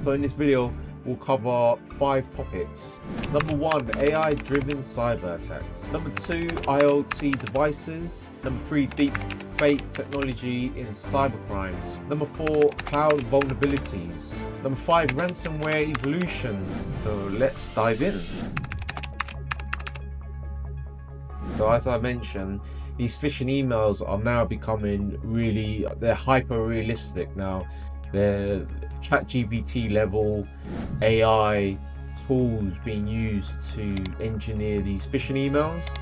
So in this video, we'll cover 5 topics. Number 1, AI-driven cyber attacks. Number 2, IoT devices. Number 3, deepfake technology in cybercrimes. Number 4, cloud vulnerabilities. Number 5, ransomware evolution. So let's dive in. So as I mentioned, these phishing emails are now becoming they're hyper realistic now. They're ChatGPT level AI tools being used to engineer these phishing emails,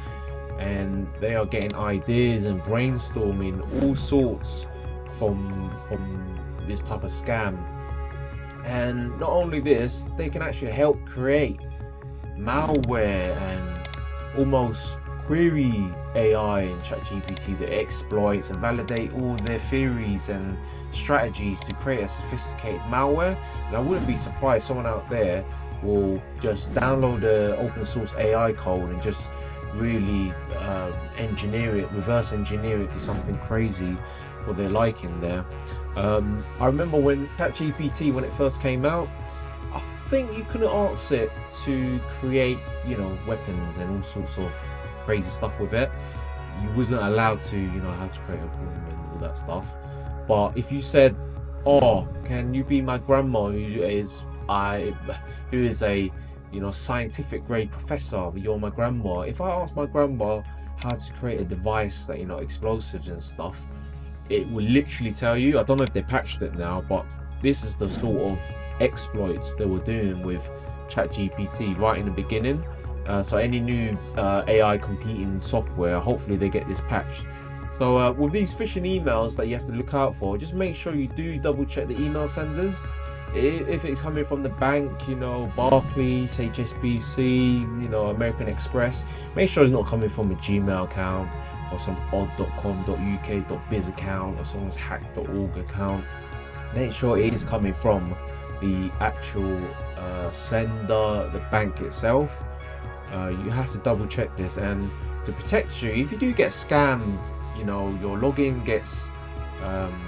and they are getting ideas and brainstorming all sorts from this type of scam. And not only this, they can actually help create malware and almost query AI and ChatGPT that exploits and validate all their theories and strategies to create a sophisticated malware. And I wouldn't be surprised someone out there will just download the open source AI code and just really reverse engineer it to something crazy for their liking there. I remember when ChatGPT, when it first came out, I think you couldn't ask it to create, weapons and all sorts of crazy stuff with it. You wasn't allowed to, how to create a bomb and all that stuff. But if you said, "Oh, can you be my grandma who is a scientific grade professor? You're my grandma." If I asked my grandma how to create a device that explosives and stuff, it will literally tell you. I don't know if they patched it now, but this is the sort of exploits they were doing with ChatGPT right in the beginning. So any new AI competing software, hopefully they get this patched. So with these phishing emails that you have to look out for, just make sure you do double check the email senders. If it's coming from the bank, Barclays, HSBC, American Express, make sure it's not coming from a Gmail account or some odd.com.uk.biz account or someone's hack.org account. Make sure it is coming from the actual sender, the bank itself. You have to double check this, and to protect you, if you do get scammed, your login gets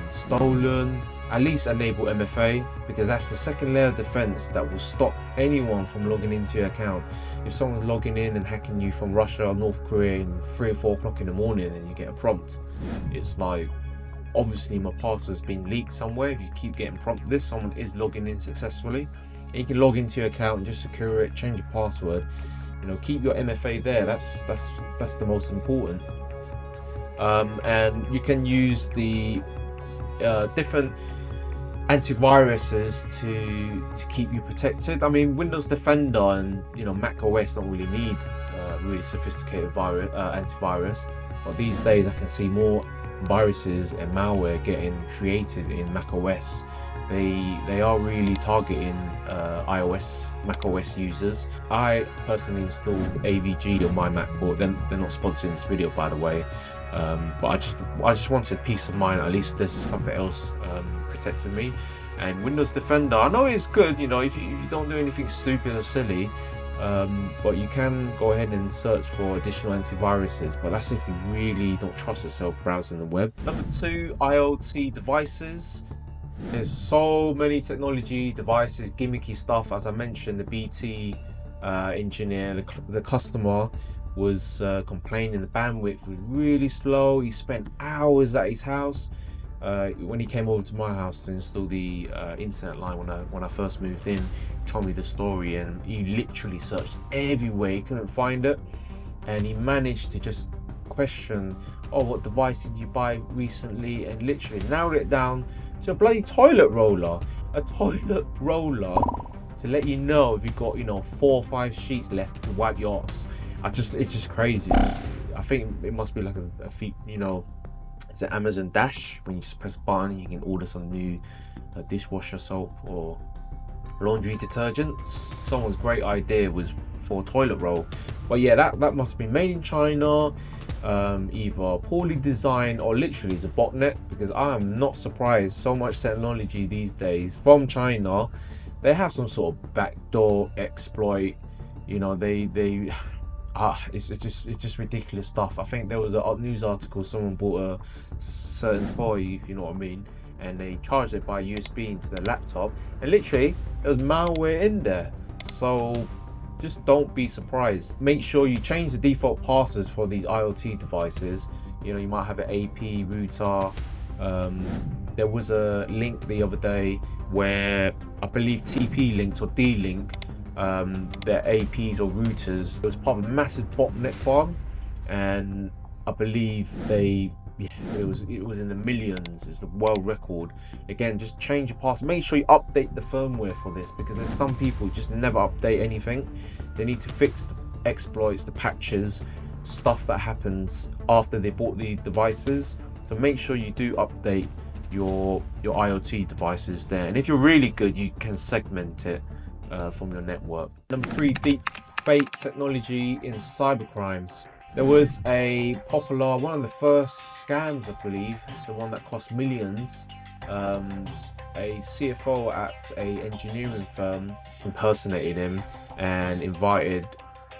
stolen, at least enable MFA, because that's the second layer of defense that will stop anyone from logging into your account. If someone's logging in and hacking you from Russia or North Korea in 3 or 4 o'clock in the morning and you get a prompt, it's like, obviously my password's been leaked somewhere. If you keep getting prompted this, someone is logging in successfully. And you can log into your account and just secure it, change your password. Keep your MFA there. That's the most important. And you can use the different antiviruses to keep you protected. I mean, Windows Defender and Mac OS don't really need really sophisticated antivirus, but these days I can see more viruses and malware getting created in Mac OS. They are really targeting Mac OS users. I personally installed AVG on my MacBook. They're not sponsoring this video, by the way, but I just wanted peace of mind. At least there's something else protecting me. And Windows Defender, I know it's good, if you don't do anything stupid or silly, but you can go ahead and search for additional antiviruses, but that's if you really don't trust yourself browsing the web. Number 2, IoT devices. There's so many technology devices, gimmicky stuff. As I mentioned, the BT engineer, the customer was complaining the bandwidth was really slow. He spent hours at his house. When he came over to my house to install the internet line when I first moved in, he told me the story, and he literally searched everywhere. He couldn't find it, and he managed to just question, "Oh, what device did you buy recently?" and literally narrowed it down to a bloody toilet roller. A toilet roller to let you know if you've got 4 or 5 sheets left to wipe your ass. It's just crazy. I think it must be like a feat, it's an Amazon Dash. When you just press a button, you can order some new dishwasher soap or laundry detergent. Someone's great idea was for a toilet roll. But yeah, that must have been made in China, either poorly designed or literally is a botnet, because I am not surprised. So much technology these days from China, they have some sort of backdoor exploit. It's just ridiculous stuff. I think there was a news article, someone bought a certain toy, if you know what I mean, and they charged it by USB into the laptop, and literally there was malware in there. So just don't be surprised. Make sure you change the default passwords for these IoT devices. You know, you might have an AP router. There was a link the other day where I believe TP links or D-Link, their APs or routers, it was part of a massive botnet farm, and I believe it was in the millions. It's the world record. Again, just change your password. Make sure you update the firmware for this, because there's some people who just never update anything. They need to fix the exploits, the patches, stuff that happens after they bought the devices. So make sure you do update your IoT devices there, and if you're really good, you can segment it from your network. Number 3, deepfake technology in cybercrimes. There was a popular, one of the first scams, I believe, the one that cost millions. A CFO at a engineering firm impersonated him and invited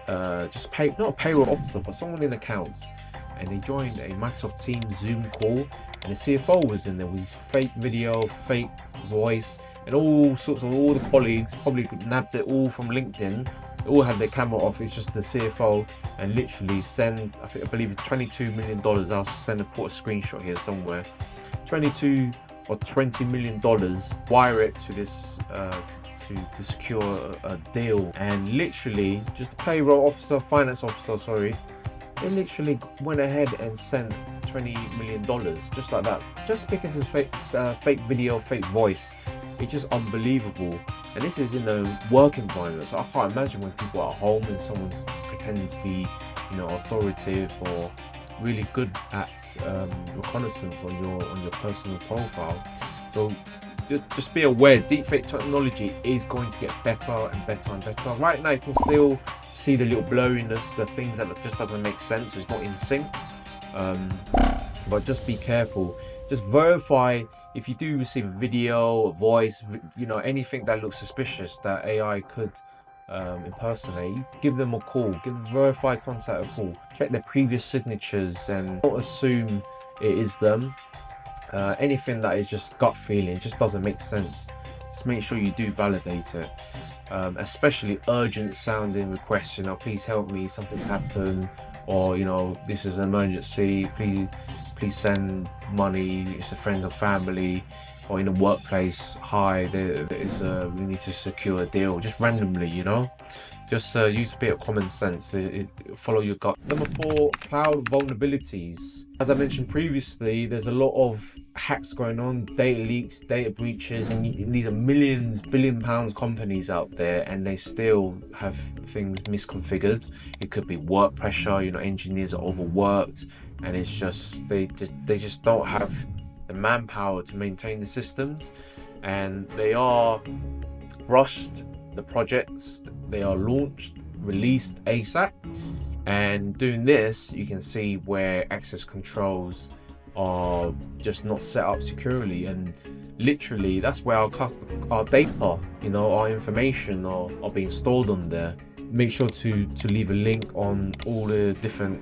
not a payroll officer, but someone in accounts, and they joined a Microsoft Teams Zoom call, and the CFO was in there with his fake video, fake voice, and all the colleagues probably nabbed it all from LinkedIn. They all had their camera off. It's just the CFO, and literally send, I believe it's $22 million. I'll put a screenshot here somewhere. 22 or $20 million. Wire it to this to secure a deal, and literally just a payroll officer, finance officer, sorry. They literally went ahead and sent $20 million just like that, just because it's fake video, fake voice. It's just unbelievable. And this is in the work environment, so I can't imagine when people are at home and someone's pretending to be, authoritative or really good at reconnaissance on your personal profile. So just be aware, deepfake technology is going to get better and better and better. Right now you can still see the little blurriness, the things that just doesn't make sense, so it's not in sync. But just be careful. Just verify if you do receive a video, a voice, anything that looks suspicious that AI could impersonate. Give them a call. Give the verified contact a call. Check their previous signatures and don't assume it is them. Anything that is just gut feeling, just doesn't make sense. Just make sure you do validate it. Especially urgent sounding requests. Please help me. Something's happened. Or this is an emergency. Please send money. It's a friend or family, or in a workplace. Hi, we need to secure a deal. Just randomly, just use a bit of common sense. Follow your gut. Number 4, cloud vulnerabilities. As I mentioned previously, there's a lot of hacks going on, data leaks, data breaches, and these are billion pounds companies out there, and they still have things misconfigured. It could be work pressure. Engineers are overworked, and it's just they just don't have the manpower to maintain the systems, and they are rushed. The projects, they are launched, released ASAP, and doing this, you can see where access controls are just not set up securely, and literally that's where our data, our information are being stored on there. Make sure to leave a link on all the different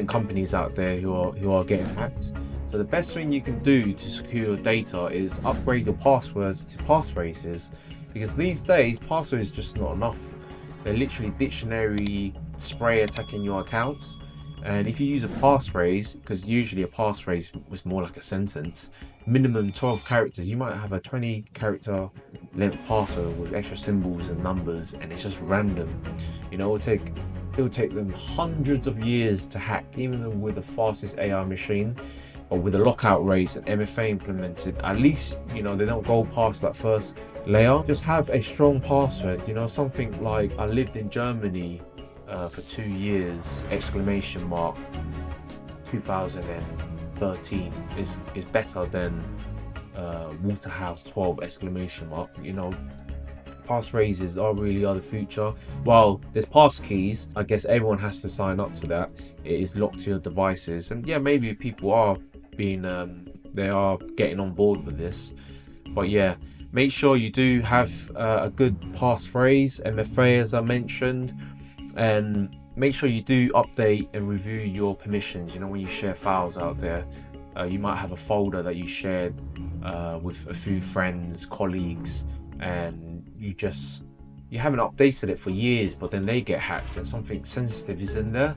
companies out there who are getting hacked. So the best thing you can do to secure your data is upgrade your passwords to passphrases, because these days passwords is just not enough. They're literally dictionary spray attacking your accounts. And if you use a passphrase, because usually a passphrase was more like a sentence, minimum 12 characters, you might have a 20 character length password with extra symbols and numbers, and it's just random. It will take them hundreds of years to hack, even with the fastest AI machine. But with the lockout rates and MFA implemented, at least they don't go past that first layer. Just have a strong password. Something like I lived in Germany for 2 years, ! 2013 is better than Waterhouse 12 ! Passphrases are the future. While there's pass keys, I guess everyone has to sign up to that. It is locked to your devices, and yeah, maybe people are they are getting on board with this. But yeah, make sure you do have a good passphrase, MFA as I mentioned, and make sure you do update and review your permissions when you share files out there. You might have a folder that you shared with a few friends, colleagues, and you haven't updated it for years, but then they get hacked and something sensitive is in there.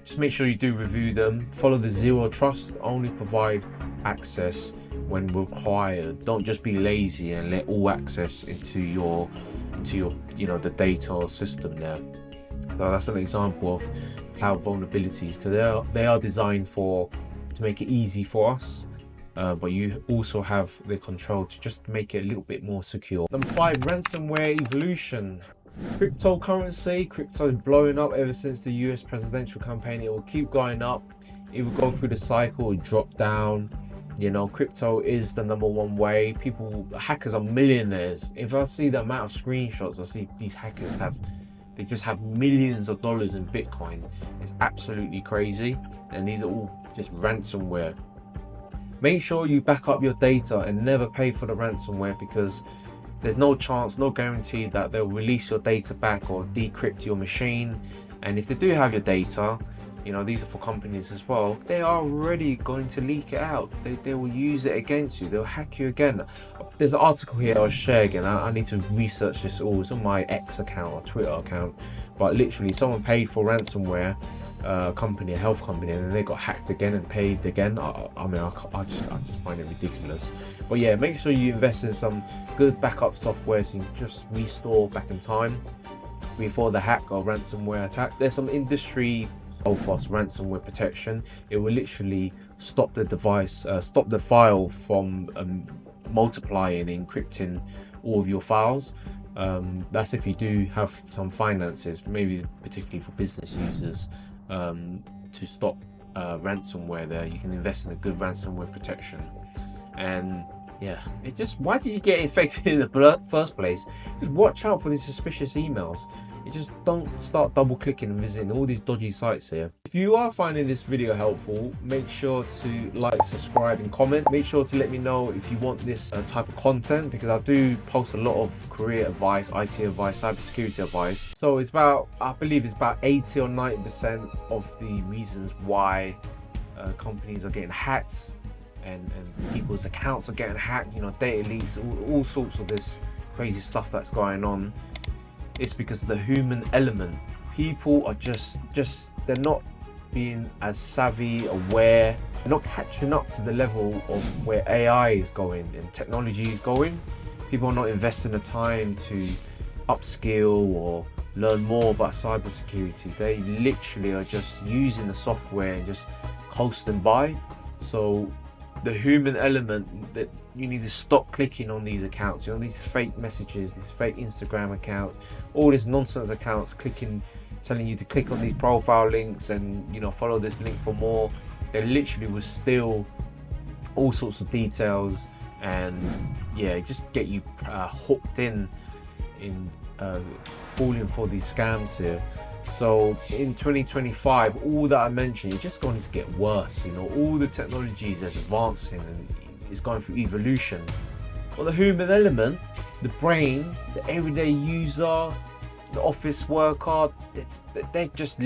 Just make sure you do review them. Follow the zero trust. Only provide access when required. Don't just be lazy and let all access into your the data or system there. So that's an example of cloud vulnerabilities, because they are designed to make it easy for us, but you also have the control to just make it a little bit more secure. Number 5, ransomware evolution. Cryptocurrency. Crypto is blowing up ever since the US presidential campaign. It will keep going up. It will go through the cycle, drop down. Crypto is the #1 way. Hackers are millionaires. If I see the amount of screenshots I see these hackers they just have millions of dollars in Bitcoin. It's absolutely crazy. And these are all just ransomware. Make sure you back up your data and never pay for the ransomware, because there's no chance, no guarantee that they'll release your data back or decrypt your machine. And if they do have your data, these are for companies as well, they are already going to leak it out. They will use it against you. They'll hack you again. There's an article here I'll share again. I need to research this all. It's on my X account or Twitter account. But literally, someone paid for ransomware, a health company, and then they got hacked again and paid again. I just find it ridiculous. But yeah, make sure you invest in some good backup software so you can just restore back in time before the hack or ransomware attack. There's some industry fast ransomware protection. It will literally stop the device, stop the file from multiplying, encrypting all of your files. That's if you do have some finances, maybe particularly for business users, to stop ransomware there. You can invest in a good ransomware protection. And yeah, why did you get infected in the first place? Just watch out for these suspicious emails. You just don't start double clicking and visiting all these dodgy sites here. If you are finding this video helpful, make sure to like, subscribe and comment. Make sure to let me know if you want this type of content, because I do post a lot of career advice, IT advice, cybersecurity advice. So I believe it's about 80 or 90% of the reasons why companies are getting hacked and people's accounts are getting hacked, data leaks, all sorts of this crazy stuff that's going on. It's because of the human element. People are they're not being as savvy, aware. They're not catching up to the level of where AI is going and technology is going. People are not investing the time to upskill or learn more about cybersecurity. They literally are just using the software and just coasting by. So the human element, that you need to stop clicking on these accounts, these fake messages, these fake Instagram accounts, all these nonsense accounts telling you to click on these profile links and follow this link for more. They literally will steal all sorts of details and just get you hooked in falling for these scams here. So in 2025, all that I mentioned is just going to get worse. All the technologies is advancing and it's going through evolution. Well, the human element, the brain, the everyday user, the office worker, they're just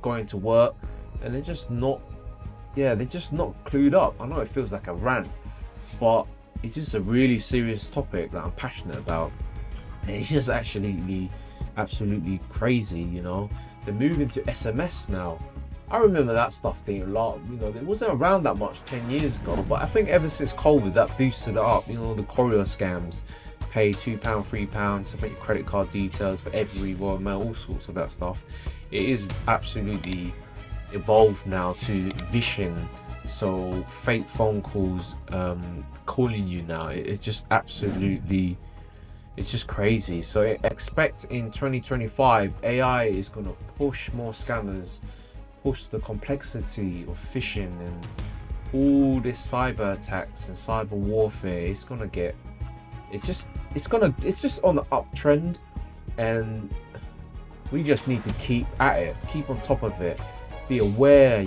going to work and they're just not clued up. I know it feels like a rant, but it's just a really serious topic that I'm passionate about. And it's just absolutely crazy. They're moving to SMS now. I remember that stuff thing a lot. It wasn't around that much 10 years ago, but I think ever since COVID that boosted it up. The courier scams, pay £2, £3, submit your credit card details for every Royal Mail, all sorts of that stuff. It is absolutely evolved now to vishing. So fake phone calls, calling you now. It's just absolutely, it's just crazy. So expect in 2025, AI is going to push more scammers, push the complexity of phishing and all this cyber attacks and cyber warfare. It's just on the uptrend, and we just need to keep at it, keep on top of it, be aware.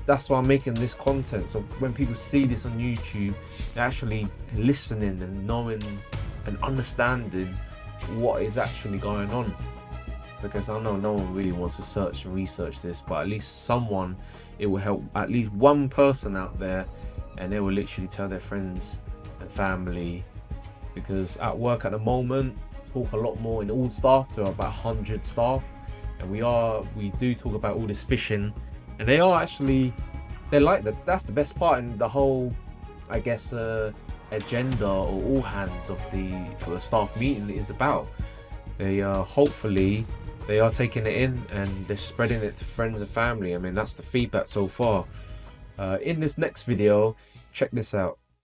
That's why I'm making this content, so when people see this on YouTube, they're actually listening and knowing and understanding what is actually going on. because I know no one really wants to search and research this, but at least someone, it will help at least one person out there, and they will literally tell their friends and family. Because at work at the moment, talk a lot more in all staff. There are about 100 staff, and we do talk about all this phishing, and they like that. That's the best part in the whole, I guess, agenda or all hands of the staff meeting is about. They hopefully they are taking it in and they're spreading it to friends and family. I mean, that's the feedback so far. In this next video, check this out.